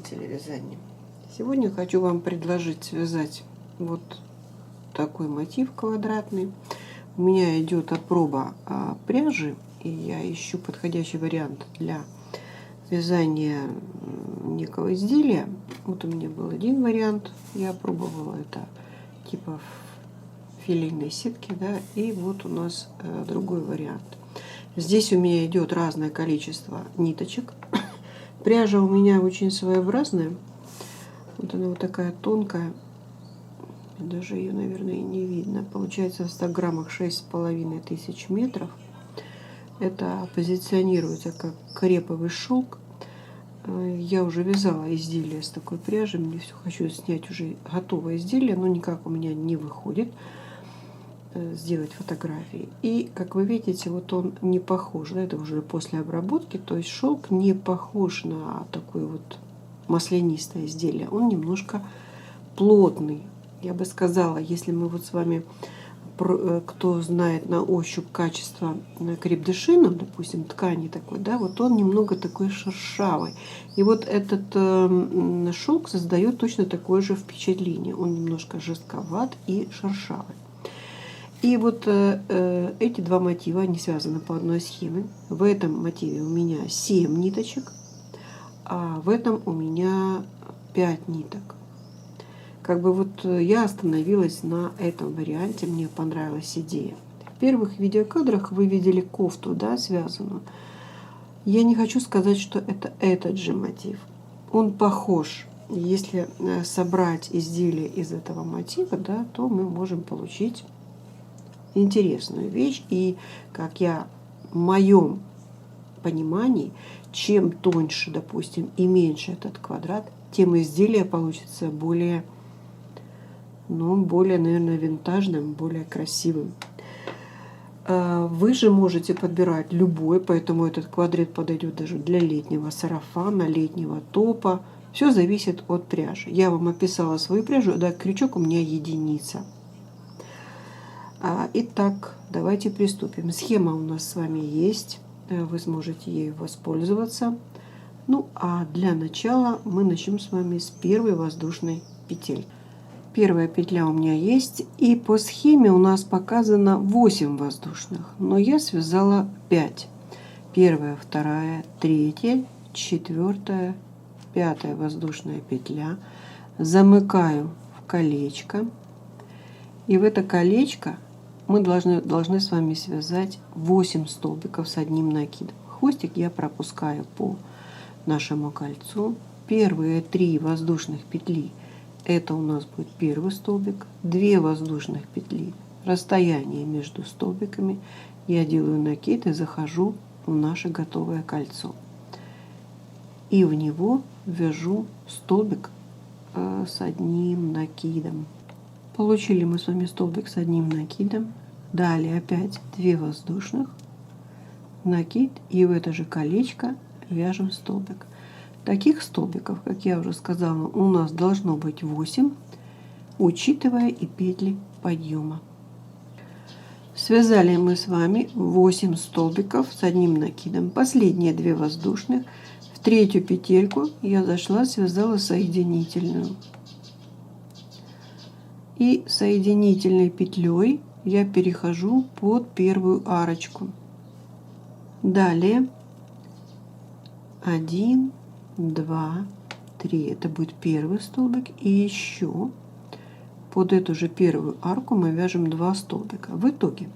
любители вязания. Сегодня хочу вам предложить связать вот такой мотив квадратный. У меня идет отпроба пряжи, и я ищу подходящий вариант для вязания некого изделия. Вот у меня был один вариант, я пробовала, это типа филейной сетки, да, и вот у нас другой вариант. Здесь у меня идет разное количество ниточек. Пряжа у меня очень своеобразная. Вот она вот такая тонкая. Даже ее, наверное, и не видно. Получается в 100 граммах 6500 метров. Это позиционируется как креповый шелк. Я уже вязала изделие с такой пряжи. Мне все хочу снять уже готовое изделие, но никак у меня не выходит сделать фотографии. И как вы видите, вот он не похож, да, это уже после обработки, то есть шелк не похож на такое вот маслянистое изделие, он немножко плотный. Я бы сказала, если мы вот с вами, кто знает на ощупь качество креп-де-шина, допустим, ткани такой, да, вот он немного такой шершавый. И вот этот шелк создает точно такое же впечатление. Он немножко жестковат и шершавый. И вот эти два мотива, они связаны по одной схеме. В этом мотиве у меня 7 ниточек, а в этом у меня 5 ниток. Как бы вот я остановилась на этом варианте, мне понравилась идея. В первых видеокадрах вы видели кофту, да, связанную. Я не хочу сказать, что это этот же мотив. Он похож. Если собрать изделие из этого мотива, да, то мы можем получить интересную вещь. И как я в моем понимании, чем тоньше, допустим, и меньше этот квадрат, тем изделие получится более, наверное, винтажным, более красивым. Вы же можете подбирать любой, поэтому этот квадрат подойдет даже для летнего сарафана, летнего топа. Все зависит от пряжи. Я вам описала свою пряжу, да, крючок у меня единица. Итак, давайте приступим. Схема у нас с вами есть, вы сможете ею воспользоваться. Ну а для начала мы начнем с вами с первой воздушной петель. Первая петля у меня есть, и по схеме у нас показано 8 воздушных, но я связала 5. Первая, вторая, третья, четвертая, пятая воздушная петля. Замыкаю в колечко, и в это колечко мы должны с вами связать 8 столбиков с одним накидом. Хвостик я пропускаю по нашему кольцу. Первые 3 воздушных петли — это у нас будет первый столбик. 2 воздушных петли, расстояние между столбиками. Я делаю накид и захожу в наше готовое кольцо. И в него вяжу столбик с одним накидом. Получили мы с вами столбик с одним накидом. Далее опять 2 воздушных, накид, и в это же колечко вяжем столбик. Таких столбиков, как я уже сказала, у нас должно быть 8, учитывая и петли подъема. Связали мы с вами 8 столбиков с одним накидом. Последние 2 воздушных. В третью петельку я зашла, связала соединительную. И соединительной петлей я перехожу под первую арочку. Далее 1, 2, 3. Это будет первый столбик. И еще под эту же первую арку мы вяжем 2 столбика. В итоге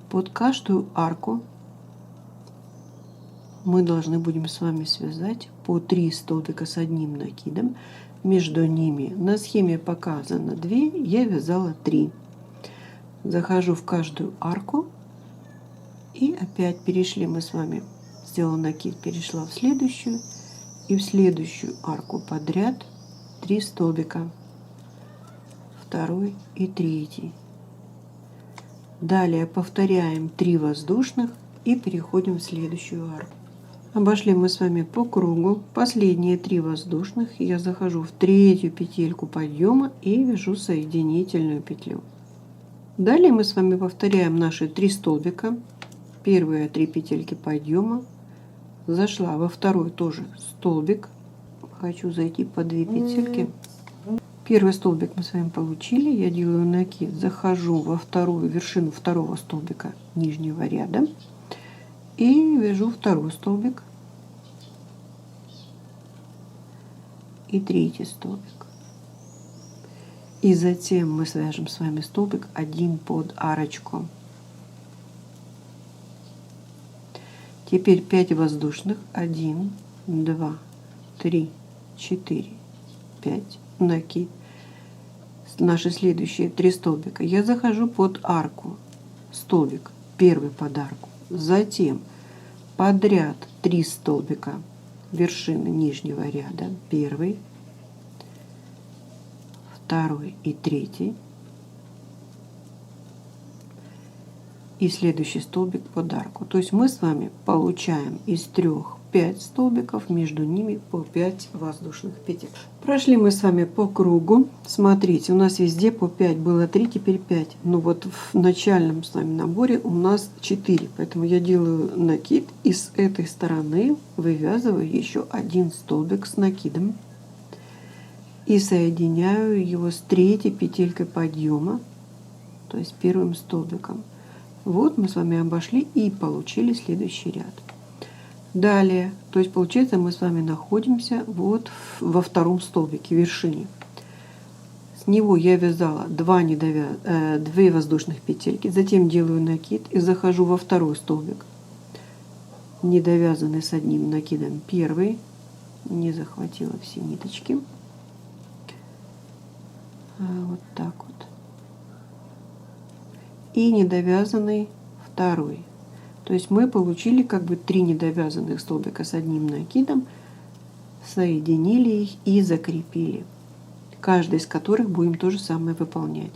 под каждую арку мы должны будем с вами связать по 3 столбика с одним накидом. Между ними на схеме показано 2, я вязала 3. Захожу в каждую арку, и опять перешли мы с вами, сделала накид, перешла в следующую, и в следующую арку подряд 3 столбика, второй и третий. Далее повторяем 3 воздушных и переходим в следующую арку. Обошли мы с вами по кругу. Последние 3 воздушных я захожу в третью петельку подъема и вяжу соединительную петлю. Далее мы с вами повторяем наши 3 столбика. Первые 3 петельки подъема. Зашла во второй тоже столбик. хочу зайти по 2 петельки. Первый столбик мы с вами получили. Я делаю накид, захожу во вторую вершину второго столбика нижнего ряда и вяжу второй столбик и третий столбик. И затем мы свяжем с вами столбик 1 под арочку. Теперь 5 воздушных. 1, 2, 3, 4, 5. Накид. Наши следующие 3 столбика. Я захожу под арку. Столбик. Первый под арку. Затем подряд 3 столбика вершины нижнего ряда. Первый, второй и третий. И следующий столбик под арку. То есть мы с вами получаем из 3 5 столбиков, между ними по 5 воздушных петель. Прошли мы с вами по кругу. Смотрите, у нас везде по 5 было 3, теперь 5. Но вот в начальном с вами наборе у нас 4. Поэтому я делаю накид и с этой стороны вывязываю еще 1 столбик с накидом. И соединяю его с 3-й петелькой подъема, то есть первым столбиком. Вот мы с вами обошли и получили следующий ряд. Далее, то есть получается мы с вами находимся вот во втором столбике, вершине. С него я вязала 2 воздушных петельки, затем делаю накид и захожу во второй столбик, недовязанный с одним накидом первый, не захватила все ниточки. Вот так вот. И недовязанный второй. То есть мы получили как бы 3 недовязанных столбика с одним накидом, соединили их и закрепили. Каждый из которых будем то же самое выполнять.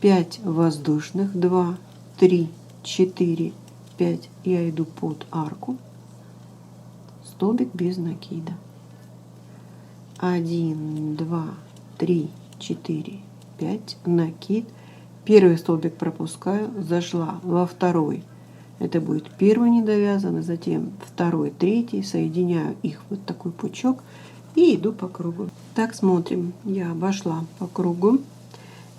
5 воздушных, 2, 3, 4, 5. Я иду под арку. Столбик без накида. 1, 2, 3, 4, 5. Накид. Первый столбик пропускаю, зашла во второй. Это будет первый недовязанный, затем второй, третий. Соединяю их вот такой пучок и иду по кругу. Так, смотрим. Я обошла по кругу.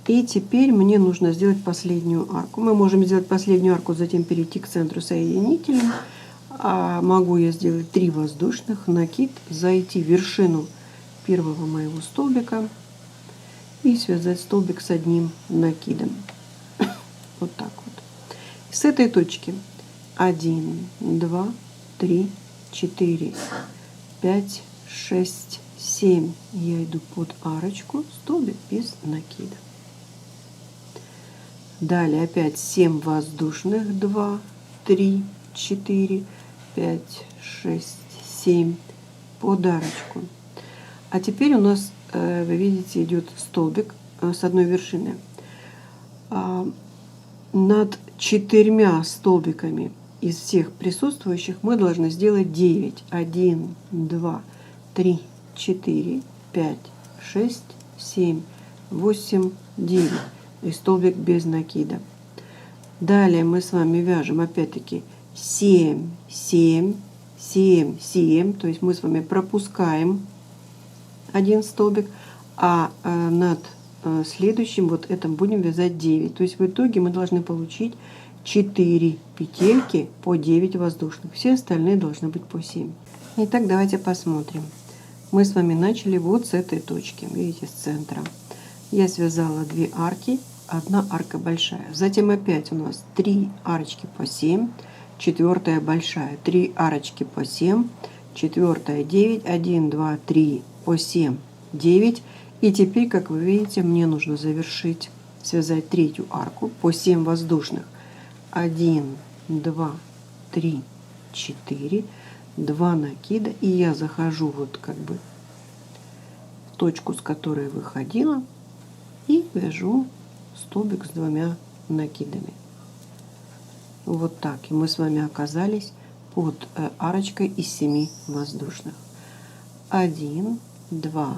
И теперь мне нужно сделать последнюю арку. Мы можем сделать последнюю арку, затем перейти к центру соединителем. А могу я сделать 3 воздушных, накид, зайти в вершину первого моего столбика и связать столбик с одним накидом. Вот так вот. С этой точки 1, 2, 3, 4, 5, 6, 7. Я иду под арочку, столбик без накида. Далее опять 7 воздушных. 2, 3, 4, 5, 6, 7 под арочку. А теперь у нас, вы видите, идет столбик с одной вершины. Над 4 столбиками из всех присутствующих мы должны сделать 9. 1, 2, 3, 4, 5, 6, 7, 8, 9. И столбик без накида. Далее мы с вами вяжем опять-таки 7, 7, 7, 7. То есть мы с вами пропускаем 1 столбик, а над следующим вот этом будем вязать 9. То есть в итоге мы должны получить 4 петельки по 9 воздушных. Все остальные должны быть по 7. Итак, давайте посмотрим. Мы с вами начали вот с этой точки. Видите, с центра. Я связала 2 арки, 1 арка большая. Затем опять у нас 3 арочки по 7. 4 большая. 3 арочки по 7. 4 9. 1, 2, 3 по 7. 9. И теперь, как вы видите, мне нужно завершить, связать 3-ю арку по 7 воздушных. 1, 2, 3, 4, 2 накида. И я захожу вот как бы в точку, с которой выходила, и вяжу столбик с 2 накидами. Вот так. И мы с вами оказались под арочкой из 7 воздушных. 1, 2,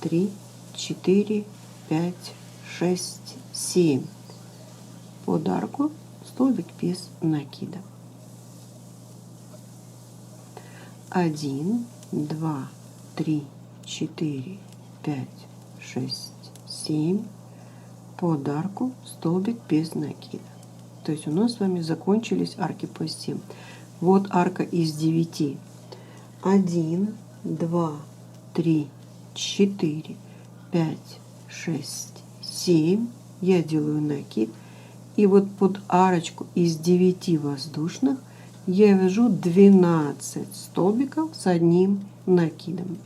3, 4, 5, 6, 7. Под арку столбик без накида. 1, 2, 3, 4, 5, 6, 7. Под арку столбик без накида. То есть у нас с вами закончились арки по 7. Вот арка из 9. 1, 2, 3, 4, 5, 6, 7. Я делаю накид. И вот под арочку из 9 воздушных я вяжу 12 столбиков с одним накидом.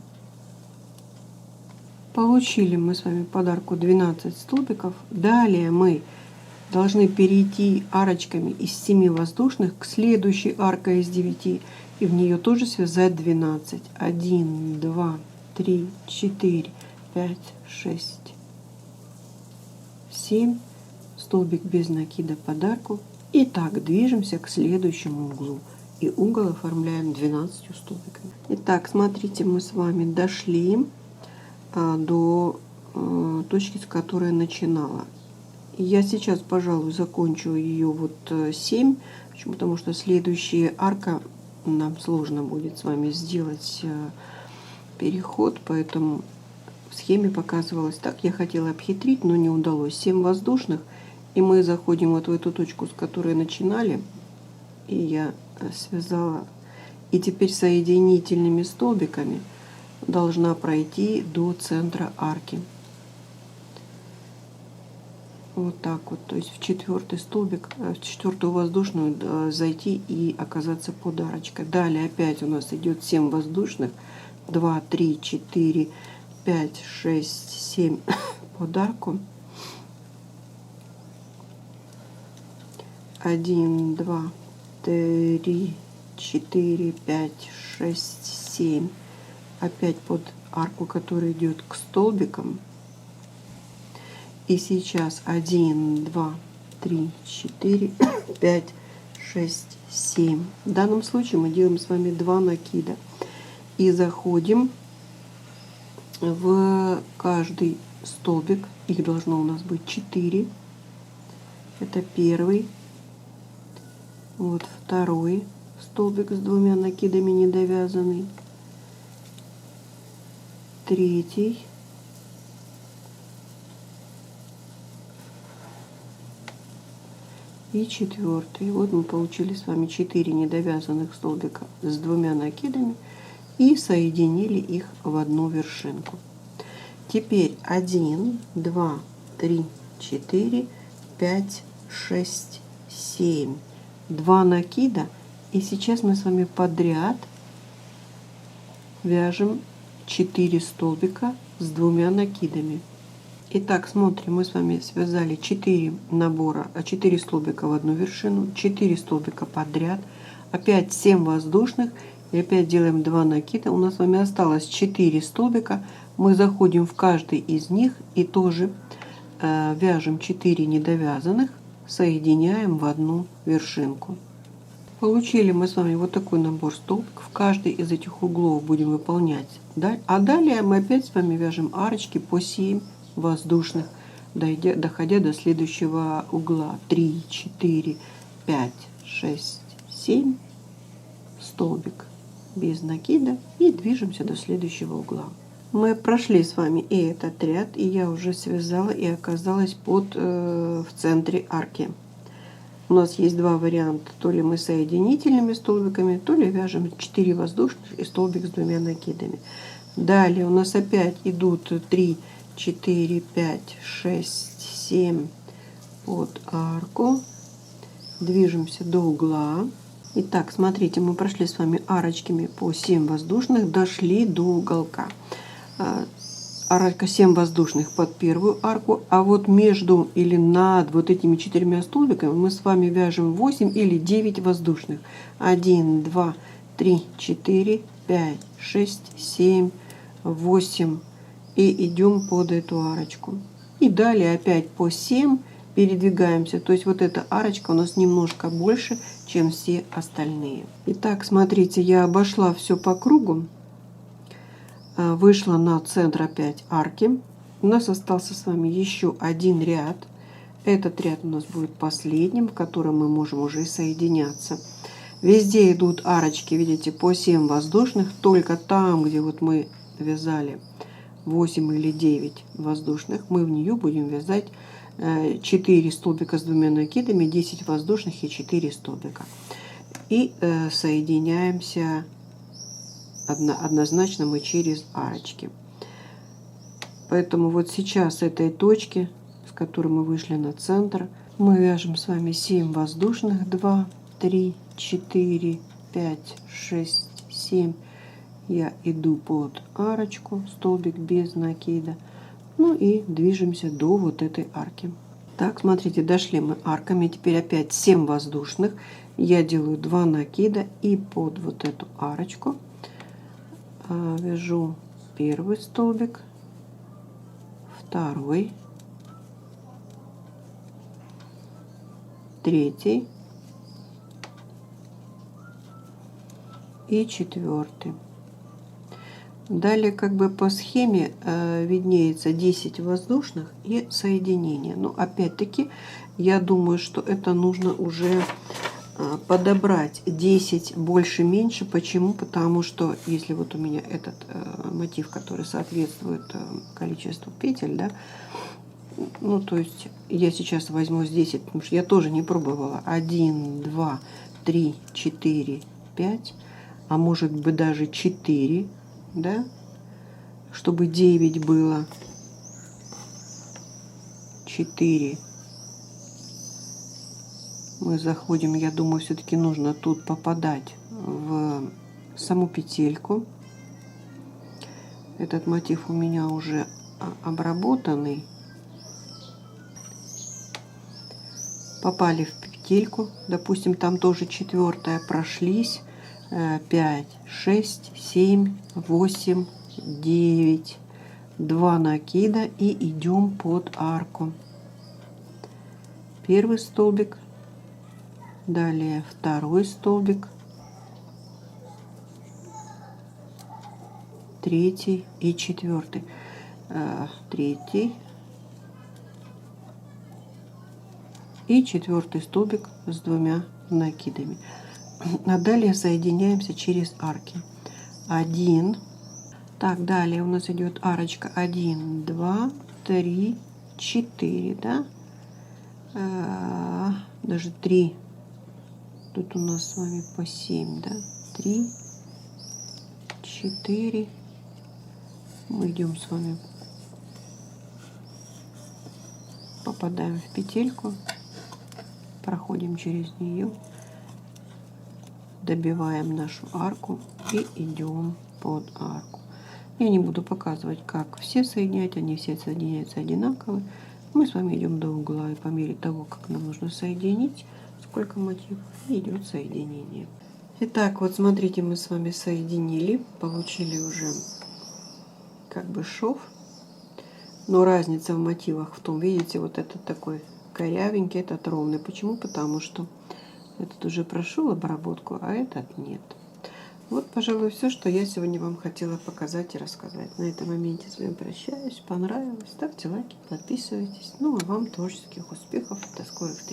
Получили мы с вами под арку 12 столбиков. Далее мы должны перейти арочками из 7 воздушных к следующей арке из 9 и в нее тоже связать 12. 1, 2, 3, 4, 5, 6, 7. Столбик без накида под арку. И так движемся к следующему углу. И угол оформляем 12 столбиками. Итак, смотрите, мы с вами дошли до точки, с которой я начинала. Я сейчас, пожалуй, закончу ее вот 7. Почему? Потому что следующая арка нам сложно будет с вами сделать переход, поэтому в схеме показывалось так. Я хотела обхитрить, но не удалось. 7 воздушных, и мы заходим вот в эту точку, с которой начинали, и я связала. И теперь соединительными столбиками должна пройти до центра арки. Вот так вот, то есть в 4-й столбик, в 4-ю воздушную зайти и оказаться под арочкой. Далее опять у нас идет 7 воздушных, 2, 3, 4, 5, 6, 7 под арку. 1, 2, 3, 4, 5, 6, 7. Опять под арку, которая идет к столбикам. И сейчас 1, 2, 3, 4, 5, 6, 7. В данном случае мы делаем с вами 2 накида. И заходим в каждый столбик. Их должно у нас быть 4. Это первый. Вот второй столбик с 2 накидами недовязанный. Третий. И 4-й. Вот мы получили с вами 4 недовязанных столбика с 2 накидами и соединили их в одну вершинку. Теперь 1, 2, 3, 4, 5, 6, 7. 2 накида. И сейчас мы с вами подряд вяжем 4 столбика с 2 накидами. Итак, смотрим, мы с вами связали 4 набора, 4 столбика в одну вершину, 4 столбика подряд, опять 7 воздушных и опять делаем 2 накида. У нас с вами осталось 4 столбика. Мы заходим в каждый из них и тоже вяжем 4 недовязанных, соединяем в одну вершинку. Получили мы с вами вот такой набор столбиков. Каждый из этих углов будем выполнять. А далее мы опять с вами вяжем арочки по 7 воздушных, доходя до следующего угла. 3, 4, 5, 6, 7. Столбик без накида и движемся до следующего угла. Мы прошли с вами и этот ряд, и я уже связала и оказалась в центре арки. У нас есть 2 варианта. То ли мы соединительными столбиками, то ли вяжем 4 воздушных и столбик с 2 накидами. Далее у нас опять идут 3, 4, 5, 6, 7 под арку. Движемся до угла. Итак, смотрите, мы прошли с вами арочками по 7 воздушных, дошли до уголка. Арка 7 воздушных под первую арку, а вот между или над вот этими 4 столбиками мы с вами вяжем 8 или 9 воздушных. 1, 2, 3, 4, 5, 6, 7, 8. И идем под эту арочку. И далее опять по 7 передвигаемся. То есть вот эта арочка у нас немножко больше, чем все остальные. Итак, смотрите, я обошла все по кругу. Вышла на центр опять арки. У нас остался с вами еще один ряд. Этот ряд у нас будет последним, в котором мы можем уже соединяться. Везде идут арочки, видите, по 7 воздушных. Только там, где вот мы отвязали 8 или 9 воздушных, мы в нее будем вязать 4 столбика с 2 накидами, 10 воздушных и 4 столбика. И соединяемся однозначно мы через арочки. Поэтому вот сейчас с этой точки, с которой мы вышли на центр, мы вяжем с вами 7 воздушных, 2, 3, 4, 5, 6, 7. Я иду под арочку, столбик без накида. Ну и движемся до вот этой арки. Так, смотрите, дошли мы арками. Теперь опять 7 воздушных. Я делаю 2 накида и под вот эту арочку вяжу первый столбик, второй, третий и четвертый. Далее как бы по схеме виднеется 10 воздушных и соединение. Но опять-таки я думаю, что это нужно уже подобрать 10 больше-меньше. Почему? Потому что если вот у меня этот мотив, который соответствует количеству петель, да, ну то есть я сейчас возьму здесь, потому что я тоже не пробовала. 1, 2, 3, 4, 5, а может быть даже 4. Да, чтобы 9 было, 4. Мы заходим, я думаю, все-таки нужно тут попадать в саму петельку. Этот мотив у меня уже обработанный. Попали в петельку, допустим, там тоже 4, прошлись. 5, 6, 7, 8, 9, 2 накида и идем под арку. Первый столбик, далее второй столбик, третий и четвертый. Третий и четвертый столбик с 2 накидами. А далее соединяемся через арки. 1. Так, далее у нас идет арочка 1, 2, 3, 4, да? Даже 3. Тут у нас с вами по 7, да? 3, 4. Мы идем с вами, попадаем в петельку, проходим через нее, добиваем нашу арку и идем под арку. Я не буду показывать, как все соединять, они все соединяются одинаково. Мы с вами идем до угла, и по мере того, как нам нужно соединить, сколько мотивов, идет соединение. Итак, вот смотрите, мы с вами соединили, получили уже как бы шов, но разница в мотивах в том, видите, вот этот такой корявенький, этот ровный. Почему? Потому что этот уже прошел обработку, а этот нет. Вот, пожалуй, все, что я сегодня вам хотела показать и рассказать. На этом моменте с вами прощаюсь. Понравилось? Ставьте лайки, подписывайтесь. Ну, а вам творческих успехов. До скорых встреч.